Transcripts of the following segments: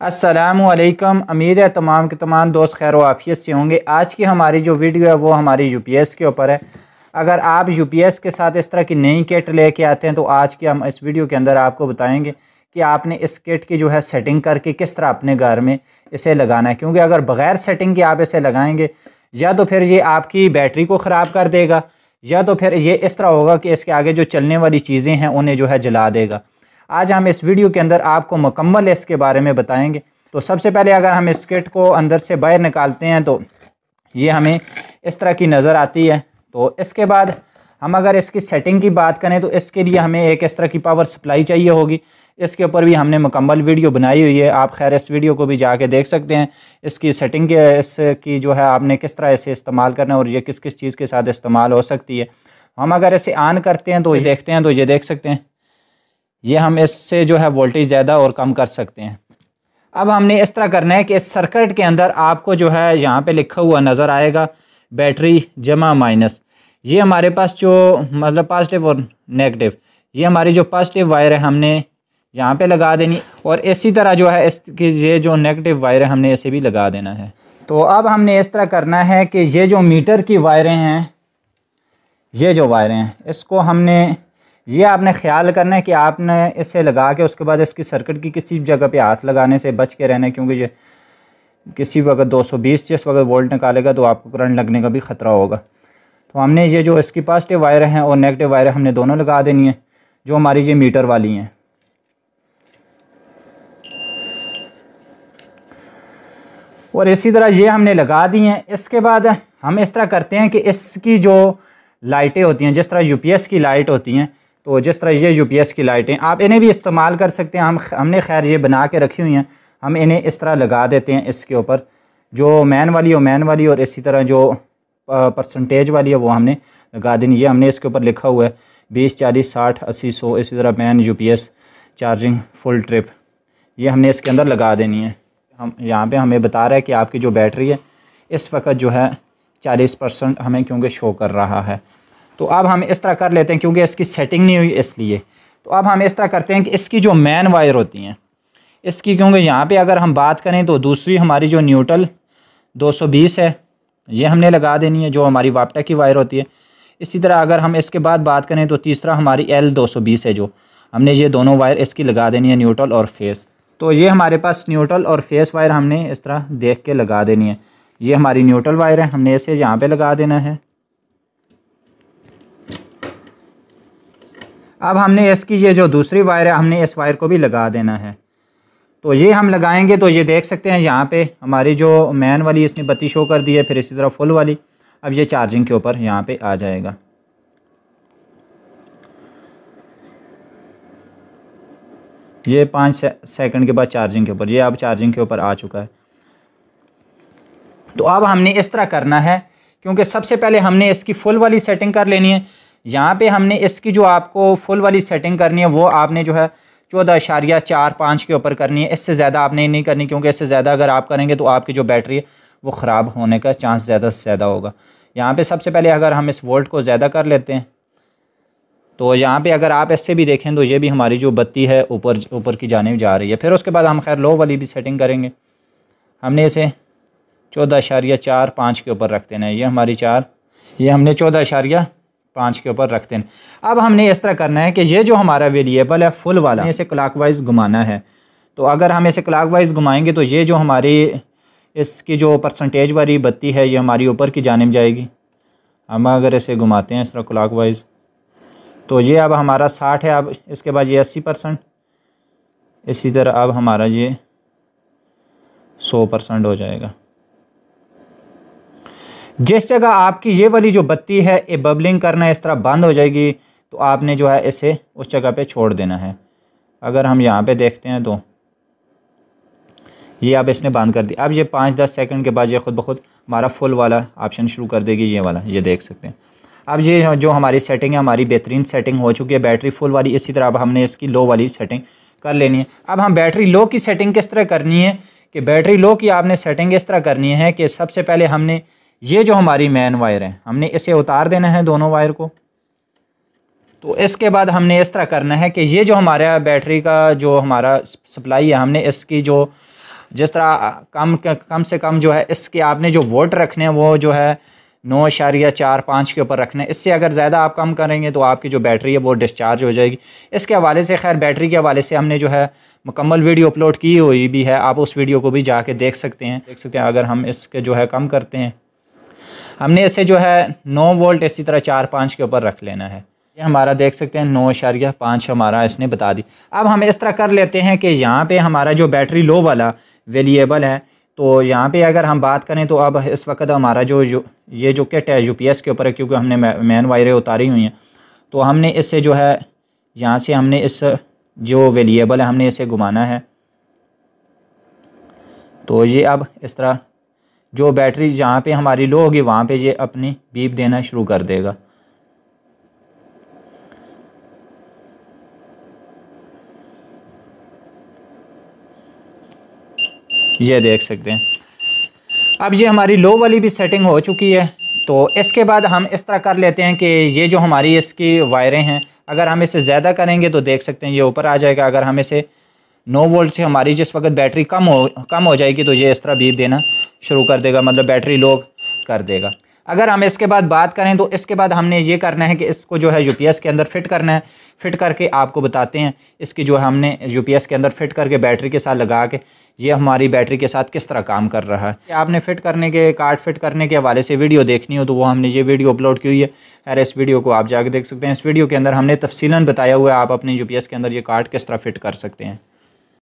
अस्सलामुअलैकुम। उम्मीद है तमाम के तमाम दोस्त खैर व आफियत से होंगे। आज की हमारी जो वीडियो है वो हमारी यूपीएस के ऊपर है। अगर आप यूपीएस के साथ इस तरह की नई किट लेके आते हैं तो आज की हम इस वीडियो के अंदर आपको बताएंगे कि आपने इस किट की जो है सेटिंग करके किस तरह अपने घर में इसे लगाना है। क्योंकि अगर बग़ैर सेटिंग के आप इसे लगाएंगे या तो फिर ये आपकी बैटरी को ख़राब कर देगा या तो फिर ये इस तरह होगा कि इसके आगे जो चलने वाली चीज़ें हैं उन्हें जो है जला देगा। आज हम इस वीडियो के अंदर आपको मुकम्मल इसके बारे में बताएंगे। तो सबसे पहले अगर हम इस किट को अंदर से बाहर निकालते हैं तो ये हमें इस तरह की नज़र आती है। तो इसके बाद हम अगर इसकी सेटिंग की बात करें तो इसके लिए हमें एक इस तरह की पावर सप्लाई चाहिए होगी। इसके ऊपर भी हमने मुकम्मल वीडियो बनाई हुई है, आप खैर इस वीडियो को भी जाके देख सकते हैं। इसकी सेटिंग के इसकी जो है आपने किस तरह इसे इस्तेमाल करना है और ये किस किस चीज़ के साथ इस्तेमाल हो सकती है। हम अगर इसे ऑन करते हैं तो ये देखते हैं तो ये देख सकते हैं ये हम इससे जो है वोल्टेज ज़्यादा और कम कर सकते हैं। अब हमने इस तरह करना है कि इस सर्किट के अंदर आपको जो है यहाँ पे लिखा हुआ नज़र आएगा बैटरी जमा माइनस। ये हमारे पास जो मतलब पॉजिटिव और नेगेटिव, ये हमारी जो पॉजिटिव वायर है हमने यहाँ पे लगा देनी और इसी तरह जो है इसकी ये जो नेगेटिव वायर है हमने इसे भी लगा देना है। तो अब हमने इस तरह करना है कि ये जो मीटर की वायरें हैं, ये जो वायरें हैं इसको हमने ये आपने ख्याल करना है कि आपने इसे लगा के उसके बाद इसकी सर्किट की किसी जगह पे हाथ लगाने से बच के रहना है। क्योंकि ये किसी वक्त 220 जिस वक्त वोल्ट निकालेगा तो आपको करंट लगने का भी ख़तरा होगा। तो हमने ये जो इसकी पॉजिटिव वायर हैं और नेगेटिव वायर हमने दोनों लगा देनी है जो हमारी ये मीटर वाली हैं। और इसी तरह ये हमने लगा दी हैं। इसके बाद हम इस तरह करते हैं कि इसकी जो लाइटें होती हैं, जिस तरह यूपीएस की लाइट होती हैं, तो जिस तरह ये यूपीएस की लाइटें आप इन्हें भी इस्तेमाल कर सकते हैं। हमने खैर ये बना के रखी हुई हैं, हम इन्हें इस तरह लगा देते हैं इसके ऊपर, जो मैन वाली हो मैन वाली और इसी तरह जो परसेंटेज वाली है वो हमने लगा देनी। ये हमने इसके ऊपर लिखा हुआ है 20 40 60 80 100। इसी तरह man UPS charging full trip ये हमने इसके अंदर लगा देनी है। हम यहाँ पे हमें बता रहा है कि आपकी जो बैटरी है इस वक्त जो है 40% हमें क्योंकि शो कर रहा है। तो अब हम इस तरह कर लेते हैं क्योंकि इसकी सेटिंग नहीं हुई इसलिए। तो अब हम इस तरह करते हैं कि इसकी जो मैन वायर होती हैं इसकी, क्योंकि यहाँ पे अगर हम बात करें तो दूसरी हमारी जो न्यूट्रल 220 है ये हमने लगा देनी है जो हमारी वापटा की वायर होती है। इसी तरह अगर हम इसके बाद बात करें तो तीसरा हमारी L220 है जो हमने ये दोनों वायर इसकी लगा देनी है न्यूट्रल और फेस। तो ये हमारे पास न्यूट्रल और फेस वायर हमने इस तरह देख के लगा देनी है। ये हमारी न्यूट्रल वायर है, हमने इसे यहाँ पे लगा देना है। अब हमने इसकी ये जो दूसरी वायर है हमने इस वायर को भी लगा देना है। तो ये हम लगाएंगे तो ये देख सकते हैं यहाँ पे हमारी जो मैन वाली इसने बत्ती शो कर दी है, फिर इसी तरह फुल वाली। अब ये चार्जिंग के ऊपर यहाँ पे आ जाएगा। ये 5 सेकंड के बाद चार्जिंग के ऊपर, ये अब चार्जिंग के ऊपर आ चुका है। तो अब हमने इस तरह करना है क्योंकि सबसे पहले हमने इसकी फुल वाली सेटिंग कर लेनी है। यहाँ पे हमने इसकी जो आपको फुल वाली सेटिंग करनी है वो आपने जो है 14.45 के ऊपर करनी है। इससे ज़्यादा आपने नहीं करनी क्योंकि इससे ज़्यादा अगर आप करेंगे तो आपकी जो बैटरी है वो ख़राब होने का चांस ज़्यादा से ज़्यादा होगा। यहाँ पे सबसे पहले अगर हम इस वोल्ट को ज़्यादा कर लेते हैं तो यहाँ पे अगर आप इससे भी देखें तो ये भी हमारी जो बत्ती है ऊपर की जानिब जा रही है। फिर उसके बाद हम खैर लो वाली भी सेटिंग करेंगे। हमने इसे 14.45 के ऊपर रख देना है। ये हमारी 4, ये हमने 14.5 के ऊपर रख देना। अब हमने इस तरह करना है कि ये जो हमारा वेरिएबल है फुल वाला, इसे क्लॉकवाइज घुमाना है। तो अगर हम इसे क्लॉकवाइज घुमाएंगे तो ये जो हमारी इसकी जो परसेंटेज वाली बत्ती है ये हमारी ऊपर की जानिब जाएगी। हम अगर इसे घुमाते हैं इस तरह क्लॉकवाइज तो ये अब हमारा 60 है। अब इसके बाद ये 80%, इसी तरह अब हमारा ये 100% हो जाएगा। जिस जगह आपकी ये वाली जो बत्ती है ये बबलिंग करना इस तरह बंद हो जाएगी तो आपने जो है इसे उस जगह पे छोड़ देना है। अगर हम यहाँ पे देखते हैं तो ये अब इसने बंद कर दी। अब ये 5-10 सेकंड के बाद ये खुद ब खुद हमारा फुल वाला ऑप्शन शुरू कर देगी, ये वाला, ये देख सकते हैं। अब ये जो हमारी सेटिंग है हमारी बेहतरीन सेटिंग हो चुकी है बैटरी फुल वाली। इसी तरह अब हमने इसकी लो वाली सेटिंग कर लेनी है। अब हम बैटरी लो की सेटिंग किस तरह करनी है कि बैटरी लो की आपने सेटिंग इस तरह करनी है कि सबसे पहले हमने ये जो हमारी मैन वायर है हमने इसे उतार देना है दोनों वायर को। तो इसके बाद हमने इस तरह करना है कि ये जो हमारा बैटरी का जो हमारा सप्लाई है हमने इसकी जो जिस तरह कम से कम जो है इसके आपने जो वोल्ट रखने हैं वो जो है 9.45 के ऊपर रखने हैं। इससे अगर ज़्यादा आप कम करेंगे तो आपकी जो बैटरी है वो डिस्चार्ज हो जाएगी। इसके हवाले से खैर बैटरी के हवाले से हमने जो है मुकम्मल वीडियो अपलोड की हुई भी है, आप उस वीडियो को भी जाके देख सकते हैं। अगर हम इसके जो है कम करते हैं, हमने इसे जो है 9 वोल्ट इसी तरह 4-5 के ऊपर रख लेना है। ये हमारा देख सकते हैं 9.5 हमारा इसने बता दी। अब हम इस तरह कर लेते हैं कि यहाँ पे हमारा जो बैटरी लो वाला वेरिएबल है, तो यहाँ पे अगर हम बात करें तो अब इस वक्त हमारा जो ये जो किट है यूपीएस के ऊपर है, क्योंकि हमने मेन वायरें उतारी हुई हैं, तो हमने इससे जो है यहाँ से हमने इस जो वेरिएबल है हमने इसे घुमाना है। तो ये अब इस तरह जो बैटरी जहाँ पे हमारी लो होगी वहाँ पे ये अपनी बीप देना शुरू कर देगा। ये देख सकते हैं अब ये हमारी लो वाली भी सेटिंग हो चुकी है। तो इसके बाद हम इस तरह कर लेते हैं कि ये जो हमारी इसकी वायरें हैं, अगर हम इसे ज़्यादा करेंगे तो देख सकते हैं ये ऊपर आ जाएगा। अगर हम इसे 9 वोल्ट से हमारी जिस वक्त बैटरी कम हो जाएगी तो ये इस तरह बीप देना शुरू कर देगा, मतलब बैटरी लो कर देगा। अगर हम इसके बाद बात करें तो इसके बाद हमने ये करना है कि इसको जो है यूपीएस के अंदर फिट करना है। फिट करके आपको बताते हैं इसकी जो हमने यूपीएस के अंदर फिट करके बैटरी के साथ लगा के ये हमारी बैटरी के साथ किस तरह काम कर रहा है। आपने फिट करने के कार्ड फिट करने के हवाले से वीडियो देखनी हो तो वो हमने ये वीडियो अपलोड की हुई है। खैर इस वीडियो को आप जाके देख सकते हैं। इस वीडियो के अंदर हमने तफसीलन बताया हुआ है आप अपने यूपीएस के अंदर ये कार्ड किस तरह फिट कर सकते हैं।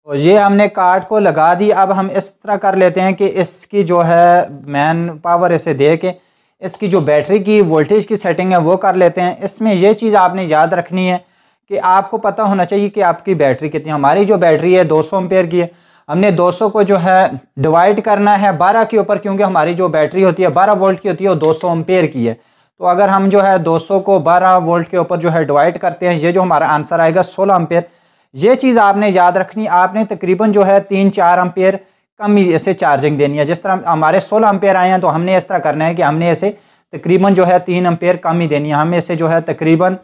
तो ये हमने कार्ड को लगा दी। अब हम इस तरह कर लेते हैं कि इसकी जो है मैन पावर इसे दे के इसकी जो बैटरी की वोल्टेज की सेटिंग है वो कर लेते हैं। इसमें ये चीज़ आपने याद रखनी है कि आपको पता होना चाहिए कि आपकी बैटरी कितनी। हमारी जो बैटरी है 200 एम्पेयर की है। हमने 200 को जो है डिवाइड करना है 12 के ऊपर, क्योंकि हमारी जो बैटरी होती है 12 वोल्ट की होती है और 200 एम्पेयर की है। तो अगर हम जो है 200 को 12 वोल्ट के ऊपर जो है डिवाइड करते हैं, ये जो हमारा आंसर आएगा 16 एम्पेयर। ये चीज़ आपने याद रखनी। आपने तकरीबन जो है 3-4 एम्पेयर कम ही इसे चार्जिंग देनी है। जिस तरह हमारे 16 एम्पेयर आए हैं तो हमने इस तरह करना है कि हमने इसे तकरीबन जो है 3 एम्पेयर कम ही देनी है। हम इसे जो है तकरीबन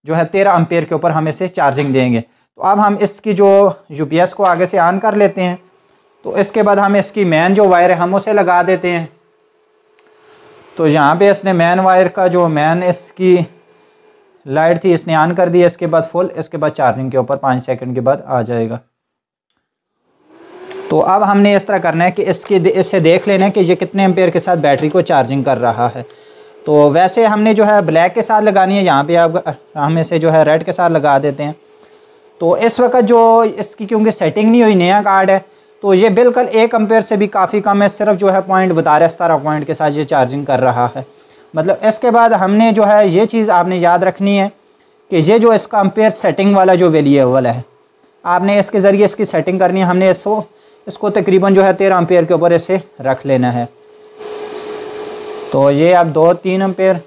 जो है 13 एम्पेयर के ऊपर हम इसे चार्जिंग देंगे। तो अब हम इसकी जो यूपीएस को आगे से ऑन कर लेते हैं। तो इसके बाद हम इसकी मेन जो वायर है हम उसे लगा देते हैं। तो यहाँ पे इसने मेन वायर का जो मेन इसकी लाइट थी इसने ऑन कर दी। इसके बाद फुल, इसके बाद चार्जिंग के ऊपर 5 सेकंड के बाद आ जाएगा। तो अब हमने इस तरह करना है कि इसे देख लेना है कि ये कितने एम्पेयर के साथ बैटरी को चार्जिंग कर रहा है। तो वैसे हमने जो है ब्लैक के साथ लगानी है, यहाँ पे अब हम इसे जो है रेड के साथ लगा देते हैं। तो इस वक्त जो इसकी क्योंकि सेटिंग नहीं हुई, नया कार्ड है, तो ये बिल्कुल 1 एम्पेयर से भी काफ़ी कम है। सिर्फ जो है पॉइंट बता रहा है 17 पॉइंट के साथ ये चार्जिंग कर रहा है। मतलब इसके बाद हमने जो है ये चीज़ आपने याद रखनी है कि ये जो इसका एम्पेयर सेटिंग वाला जो वेरिएबल है आपने इसके ज़रिए इसकी सेटिंग करनी है। हमने इसको तकरीबन जो है 13 एम्पेयर के ऊपर इसे रख लेना है। तो ये अब 2-3 एम्पेयर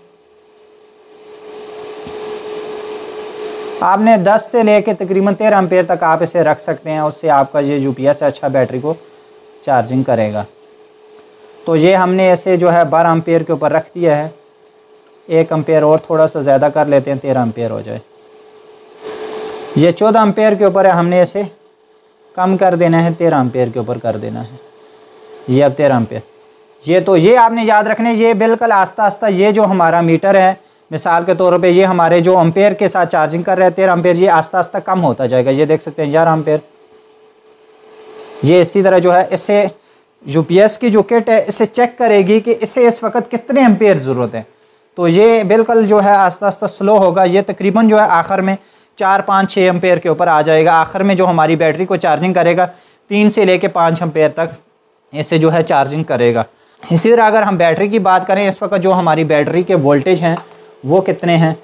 आपने 10 से लेके तकरीबन 13 एम्पेयर तक आप इसे रख सकते हैं। उससे आपका ये यूपीएस अच्छा बैटरी को चार्जिंग करेगा। तो ये हमने इसे जो है 12 एम्पेयर के ऊपर रख दिया है। 1 एम्पेयर और थोड़ा सा ज़्यादा कर लेते हैं, 13 एम्पेयर हो जाए। ये 14 एम्पेयर के ऊपर है, हमने इसे कम कर देना है, 13 एम्पेयर के ऊपर कर देना है। ये अब 13 एम्पेयर। ये आपने याद रखना है। ये बिल्कुल आस्ता आस्ता ये जो हमारा मीटर है मिसाल के तौर पे ये हमारे जो एम्पेयर के साथ चार्जिंग कर रहे हैं 13 एम्पेयर, ये आस्ता आस्ता कम होता जाएगा। ये देख सकते हैं 11 एम्पेयर। ये इसी तरह जो है इससे यूपीएस की जो किट है इसे चेक करेगी कि इसे इस वक्त कितने एम्पेयर ज़रूरत है। तो ये बिल्कुल जो है आस्ता आस्ता स्लो होगा। ये तकरीबन जो है आखिर में 4-5-6 एम्पेयर के ऊपर आ जाएगा। आखिर में जो हमारी बैटरी को चार्जिंग करेगा 3 से लेके 5 एम्पेयर तक इसे जो है चार्जिंग करेगा। इसी तरह अगर हम बैटरी की बात करें, इस वक्त जो हमारी बैटरी के वोल्टेज हैं वो कितने हैं।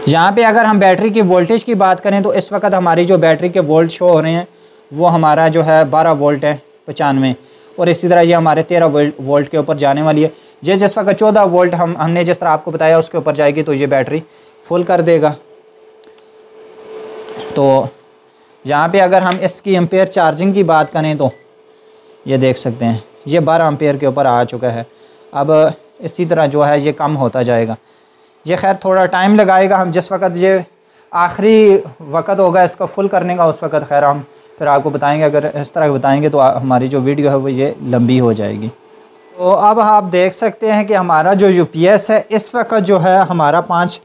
यहाँ पे अगर हम बैटरी की वोल्टेज की बात करें तो इस वक्त हमारी जो बैटरी के वोल्ट शो हो रहे हैं वो हमारा जो है 12 वोल्ट है 95। और इसी तरह ये हमारे 13 वोल्ट के ऊपर जाने वाली है। ये जिस वक्त 14 वोल्ट हमने जिस तरह आपको बताया उसके ऊपर जाएगी तो ये बैटरी फुल कर देगा। तो यहाँ पे अगर हम इसकी एम्पेयर चार्जिंग की बात करें तो ये देख सकते हैं ये 12 एम्पेयर के ऊपर आ चुका है। अब इसी तरह जो है ये कम होता जाएगा। ये खैर थोड़ा टाइम लगाएगा। हम जिस वक्त ये आखिरी वक्त होगा इसका फुल करने का उस वक्त खैर हम फिर आपको बताएंगे। अगर इस तरह बताएंगे तो हमारी जो वीडियो है वो ये लंबी हो जाएगी। तो अब आप देख सकते हैं कि हमारा जो यूपीएस है इस वक्त जो है हमारा 5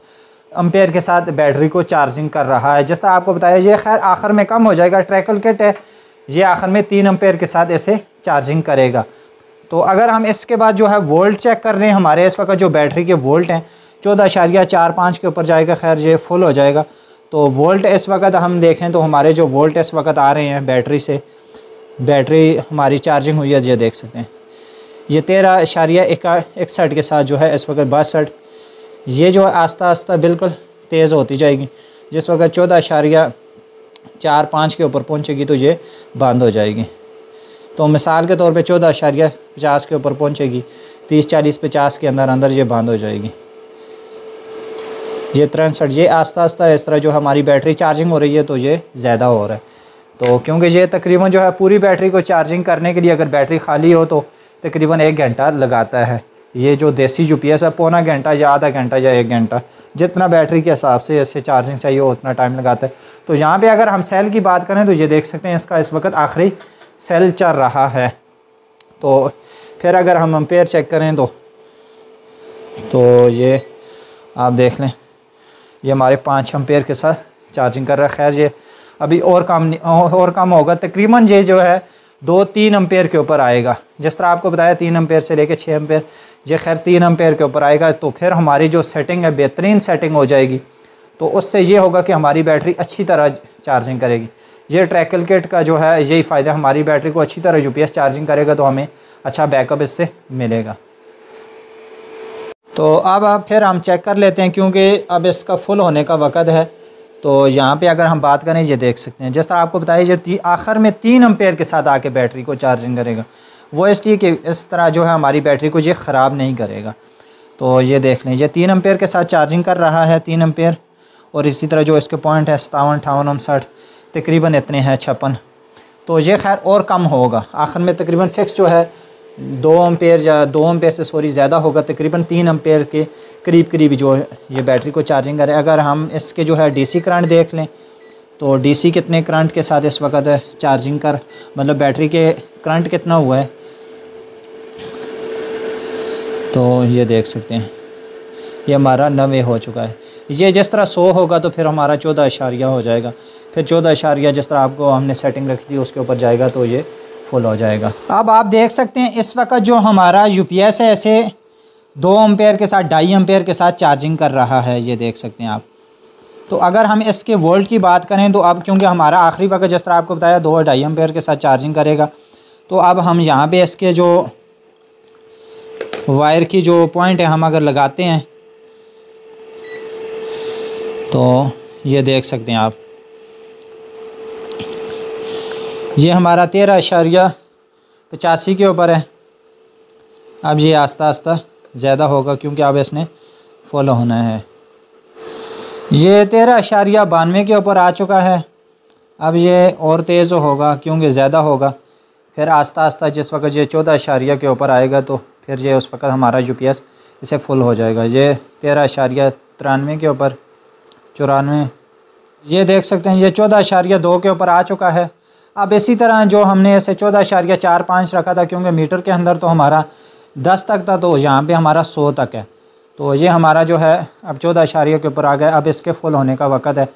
एम्पेयर के साथ बैटरी को चार्जिंग कर रहा है। जिस तरह आपको बताया, ये खैर आखिर में कम हो जाएगा, ट्रैकल किट है, ये आखिर में 3 एम्पेयर के साथ ऐसे चार्जिंग करेगा। तो अगर हम इसके बाद जो है वोल्ट चेक कर रहे हैं, हमारे इस वक्त जो बैटरी के वोल्ट हैं 14.45 के ऊपर जाएगा, खैर ये फुल हो जाएगा। तो वोल्ट इस वक्त हम देखें तो हमारे जो वोल्ट इस वक्त आ रहे हैं बैटरी से, बैटरी हमारी चार्जिंग हुई है, ये देख सकते हैं ये 13.61 के साथ जो है इस वक्त 62, ये जो है आस्ता आस्ता बिल्कुल तेज़ होती जाएगी। जिस वक्त 14.45 के ऊपर पहुंचेगी तो ये बंद हो जाएगी। तो मिसाल के तौर पे 14.50 के ऊपर पहुंचेगी, 30, 40, 50 के अंदर अंदर ये बंद हो जाएगी। ये 63, ये आस्ता आस्ता इस तरह जो हमारी बैटरी चार्जिंग हो रही है तो ये ज़्यादा हो रहा है। तो क्योंकि ये तकरीबन जो है पूरी बैटरी को चार्जिंग करने के लिए अगर बैटरी खाली हो तो तकरीबन 1 घंटा लगाता है। ये जो देसी यूपीएस है पौना घंटा या आधा घंटा या 1 घंटा, जितना बैटरी के हिसाब से इससे चार्जिंग चाहिए उतना टाइम लगाता है। तो यहाँ पे अगर हम सेल की बात करें तो ये देख सकते हैं इसका इस वक्त आखिरी सेल चल रहा है। तो फिर अगर हम एम्पेयर चेक करें तो ये आप देख लें, ये हमारे 5 एम्पेयर के साथ चार्जिंग कर रहा है। खैर ये अभी और कम होगा, तकरीबन ये जो है 2-3 एम्पेयर के ऊपर आएगा। जिस तरह आपको बताया 3 एम्पेयर से लेकर 6 एम्पेयर, ये खैर 3 एम्पेयर के ऊपर आएगा। तो फिर हमारी जो सेटिंग है बेहतरीन सेटिंग हो जाएगी। तो उससे ये होगा कि हमारी बैटरी अच्छी तरह चार्जिंग करेगी। ये ट्रैकल किट का जो है यही फ़ायदा, हमारी बैटरी को अच्छी तरह यूपीएस चार्जिंग करेगा तो हमें अच्छा बैकअप इससे मिलेगा। तो अब फिर हम चेक कर लेते हैं, क्योंकि अब इसका फुल होने का वक़्त है। तो यहाँ पे अगर हम बात करें, ये देख सकते हैं जिस तरह आपको बताया ये आखिर में 3 एम्पेयर के साथ आके बैटरी को चार्जिंग करेगा। वो इसलिए कि इस तरह जो है हमारी बैटरी को ये ख़राब नहीं करेगा। तो ये देख लें, ये 3 एम्पेयर के साथ चार्जिंग कर रहा है, 3 एम्पेयर। और इसी तरह जो इसके पॉइंट है 57, 58, 59 तकरीबन इतने हैं, 56। तो ये खैर और कम होगा, आखिर में तकरीबन फ़िक्स जो है 2 एम्पेयर या 2 एम्पेयर से ज़्यादा होगा, तकरीबन 3 एम्पेयर के करीब जो ये बैटरी को चार्जिंग करे। अगर हम इसके जो है डीसी करंट देख लें तो डीसी कितने करंट के साथ इस वक्त चार्जिंग कर, मतलब बैटरी के करंट कितना हुआ है, तो ये देख सकते हैं ये हमारा 90 हो चुका है। ये जिस तरह 100 होगा तो फिर हमारा 14 हो जाएगा, फिर 14 जिस तरह आपको हमने सेटिंग रखी थी उसके ऊपर जाएगा तो ये फुल हो जाएगा। अब आप देख सकते हैं इस वक्त जो हमारा यूपीएस है ऐसे 2 एम्पेयर के साथ 2.5 एम्पेयर के साथ चार्जिंग कर रहा है, ये देख सकते हैं आप। तो अगर हम इसके वोल्ट की बात करें तो अब क्योंकि हमारा आखिरी वक्त जिस तरह आपको बताया 2-2.5 एम्पेयर के साथ चार्जिंग करेगा, तो अब हम यहाँ पे इसके जो वायर की जो पॉइंट है हम अगर लगाते हैं तो ये देख सकते हैं आप, ये हमारा 13.85 के ऊपर है। अब ये आस्ता आस्ता ज़्यादा होगा क्योंकि अब इसने फुल होना है। ये 13.92 के ऊपर आ चुका है। अब ये और तेज़ होगा क्योंकि ज़्यादा होगा, फिर आस्ता आस्ता जिस वक्त ये 14 के ऊपर आएगा तो फिर ये उस वक्त हमारा यूपीएस इसे फुल हो जाएगा। ये 13.93 के ऊपर, 94, ये देख सकते हैं ये 14.2 के ऊपर आ चुका है। अब इसी तरह जो हमने इसे 14.45 रखा था, क्योंकि मीटर के अंदर तो हमारा 10 तक था, तो यहाँ पे हमारा 100 तक है। तो ये हमारा जो है अब 14 के ऊपर आ गया। अब इसके फुल होने का वक़्त है,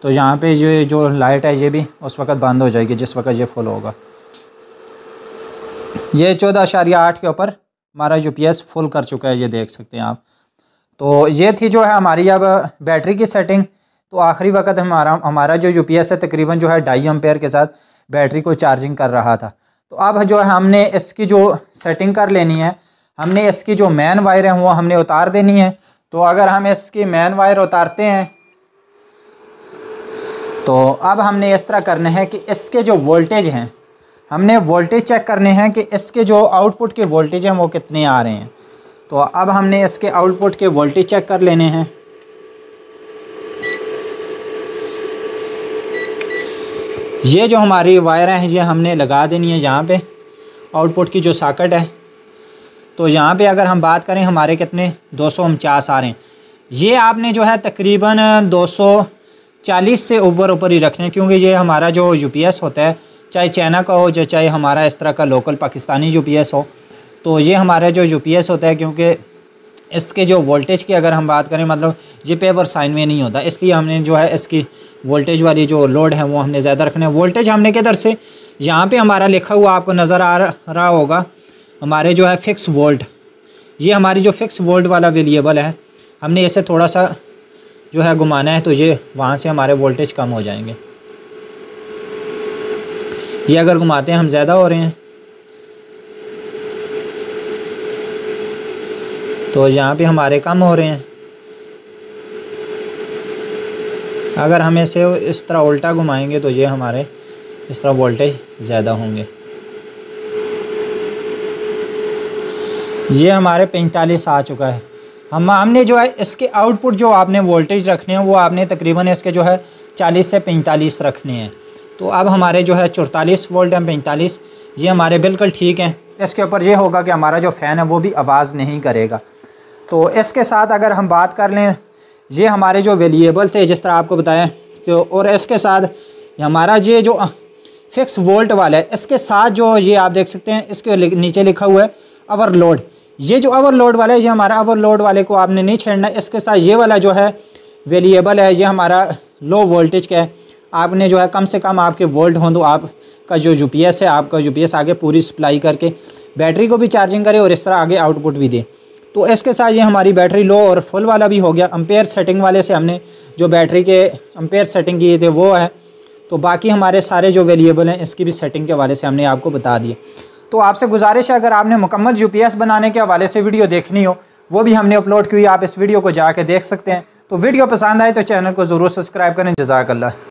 तो यहाँ पे ये जो लाइट है ये भी उस वक़्त बंद हो जाएगी जिस वक़्त ये फुल होगा। ये 14.8 के ऊपर हमारा यूपीएस फुल कर चुका है, ये देख सकते हैं आप। तो ये थी जो है हमारी अब बैटरी की सेटिंग। तो आखिरी वक्त हमारा जो यूपीएस है तकरीबन जो है 2.5 एम्पेयर के साथ बैटरी को चार्जिंग कर रहा था। तो अब जो है हमने इसकी जो सेटिंग कर लेनी है, हमने इसकी जो मेन वायर है वो हमने उतार देनी है। तो अगर हम इसकी मेन वायर उतारते हैं तो अब हमने इस तरह करना है कि इसके जो वोल्टेज हैं, हमने वोल्टेज चेक करने हैं कि इसके जो आउटपुट के वोल्टेज हैं वो कितने आ रहे हैं। तो अब हमने इसके आउटपुट के वोल्टेज चेक कर लेने हैं। ये जो हमारी वायर है ये हमने लगा देनी है यहाँ पे, आउटपुट की जो सॉकेट है। तो यहाँ पे अगर हम बात करें हमारे कितने 249 आ रहे हैं। ये आपने जो है तकरीबन 40 से ऊपर ही रखने, क्योंकि ये हमारा जो यूपीएस होता है, चाहे चाइना का हो या चाहे हमारा इस तरह का लोकल पाकिस्तानी यूपीएस हो, तो ये हमारा जो यूपीएस होता है, क्योंकि इसके जो वोल्टेज की अगर हम बात करें, मतलब ये पेवर साइन में नहीं होता, इसलिए हमने जो है इसकी वोल्टेज वाली जो लोड है वो हमने ज़्यादा रखना है। वोल्टेज हमने किधर से, यहाँ पे हमारा लिखा हुआ आपको नज़र आ रहा होगा हमारे जो है फिक्स वोल्ट, ये हमारी जो फिक्स वोल्ट वाला वेरिएबल है, हमने इसे थोड़ा सा जो है घुमाना है, तो ये वहाँ से हमारे वोल्टेज कम हो जाएंगे। ये अगर घुमाते हैं हम ज़्यादा हो रहे हैं, तो यहाँ पे हमारे कम हो रहे हैं। अगर हम इसे इस तरह उल्टा घुमाएंगे तो ये हमारे इस तरह वोल्टेज ज़्यादा होंगे। ये हमारे 45 आ चुका है। हमने जो है इसके आउटपुट जो आपने वोल्टेज रखने हैं वो आपने तकरीबन इसके जो है 40 से 45 रखने हैं। तो अब हमारे जो है 44 वोल्ट हैं, 45 ये हमारे बिल्कुल ठीक हैं। इसके ऊपर ये होगा कि हमारा जो फ़ैन है वो भी आवाज़ नहीं करेगा। तो इसके साथ अगर हम बात कर लें, ये हमारे जो वेरिएबल थे जिस तरह आपको बताया कि, और इसके साथ हमारा ये जो फिक्स वोल्ट वाला है, इसके साथ जो ये आप देख सकते हैं इसके नीचे लिखा हुआ है ओवरलोड। ये जो ओवरलोड वाला है, ये हमारा ओवरलोड वाले को आपने नहीं छेड़ना। इसके साथ ये वाला जो है वेरिएबल है, ये हमारा लो वोल्टेज का है। आपने जो है कम से कम आपके वोल्ट हों तो आपका जो यूपीएस है, आपका यूपीएस आगे पूरी सप्लाई करके बैटरी को भी चार्जिंग करे और इस तरह आगे आउटपुट भी दे। तो इसके साथ ये हमारी बैटरी लो और फुल वाला भी हो गया। एम्पेयर सेटिंग वाले से हमने जो बैटरी के एम्पेयर सेटिंग किए थे वो है। तो बाकी हमारे सारे जो वेरिएबल हैं इसकी भी सेटिंग के हवाले से हमने आपको बता दिए। तो आपसे गुजारिश है, अगर आपने मुकम्मल यूपीएस बनाने के हवाले से वीडियो देखनी हो, वो भी हमने अपलोड की हुई, आप इस वीडियो को जाके देख सकते हैं। तो वीडियो पसंद आए तो चैनल को ज़रूर सब्सक्राइब करें। जज़ाकल्लाह।